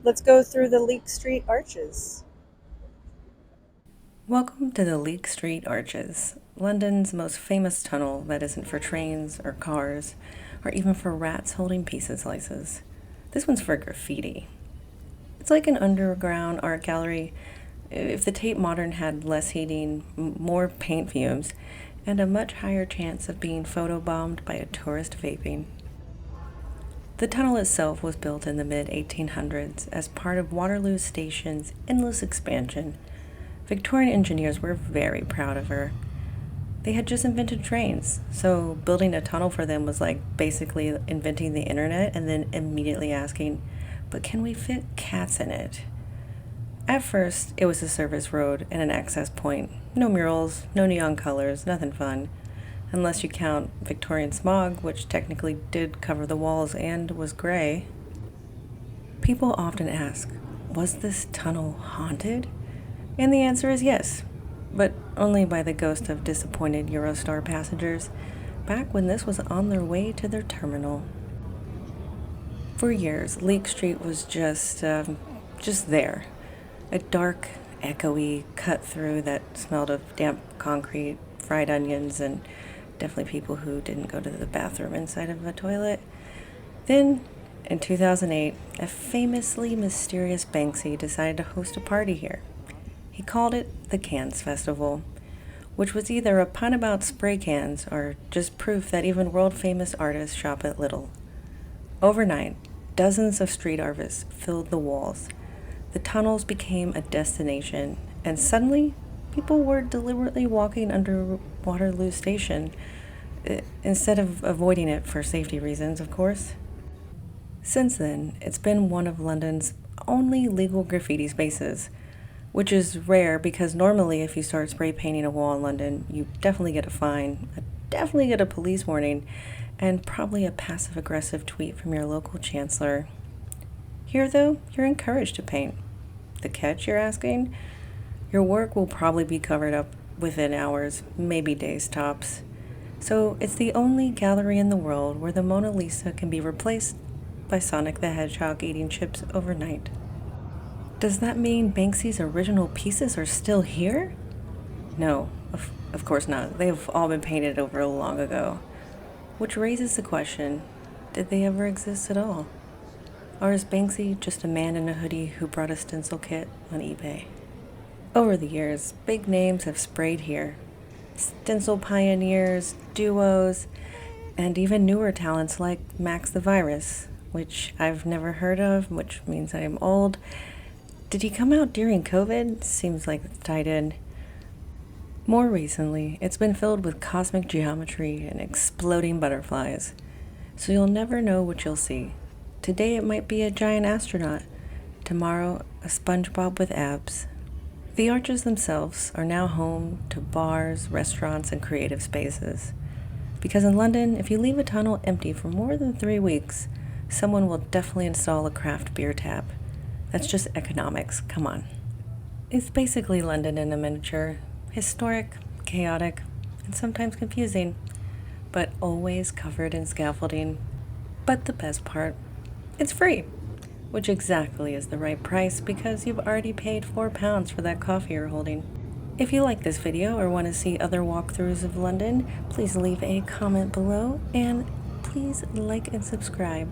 Let's go through the Leake Street Arches. Welcome to the Leake Street Arches, London's most famous tunnel that isn't for trains or cars, or even for rats holding pizza slices. This one's for graffiti. It's like an underground art gallery if the Tate Modern had less heating, more paint fumes, and a much higher chance of being photobombed by a tourist vaping. The tunnel itself was built in the mid 1800s as part of Waterloo Station's endless expansion. Victorian engineers were very proud of her. They had just invented trains, so building a tunnel for them was like basically inventing the internet and then immediately asking, but can we fit cats in it? At first, it was a service road and an access point. No murals, no neon colors, nothing fun. Unless you count Victorian smog, which technically did cover the walls and was gray. People often ask, was this tunnel haunted? And the answer is yes, but only by the ghost of disappointed Eurostar passengers back when this was on their way to their terminal. For years, Leake Street was just there. A dark, echoey cut through that smelled of damp concrete, fried onions, and definitely people who didn't go to the bathroom inside of a toilet. Then, in 2008, a famously mysterious Banksy decided to host a party here. He called it the Cans Festival, which was either a pun about spray cans or just proof that even world-famous artists shop at Little. Overnight, dozens of street artists filled the walls. The tunnels became a destination, and suddenly, people were deliberately walking under Waterloo Station, instead of avoiding it for safety reasons, of course. Since then, it's been one of London's only legal graffiti spaces, which is rare because normally if you start spray painting a wall in London, you definitely get a fine, definitely get a police warning, and probably a passive-aggressive tweet from your local chancellor. Here, though, you're encouraged to paint. The catch, you're asking? Your work will probably be covered up within hours, maybe days tops. So it's the only gallery in the world where the Mona Lisa can be replaced by Sonic the Hedgehog eating chips overnight. Does that mean Banksy's original pieces are still here? No, of course not. They've all been painted over long ago. Which raises the question, did they ever exist at all? Or is Banksy just a man in a hoodie who brought a stencil kit on eBay? Over the years, big names have sprayed here. Stencil pioneers, duos, and even newer talents like Max the Virus, which I've never heard of, which means I am old. Did he come out during COVID? Seems like it's tied in. More recently, it's been filled with cosmic geometry and exploding butterflies, so you'll never know what you'll see. Today it might be a giant astronaut, tomorrow a SpongeBob with abs. The arches themselves are now home to bars, restaurants, and creative spaces. Because in London, if you leave a tunnel empty for more than 3 weeks, someone will definitely install a craft beer tap. That's just economics, come on. It's basically London in a miniature, historic, chaotic, and sometimes confusing, but always covered in scaffolding. But the best part, it's free, which exactly is the right price because you've already paid £4 for that coffee you're holding. If you like this video or want to see other walkthroughs of London, please leave a comment below and please like and subscribe.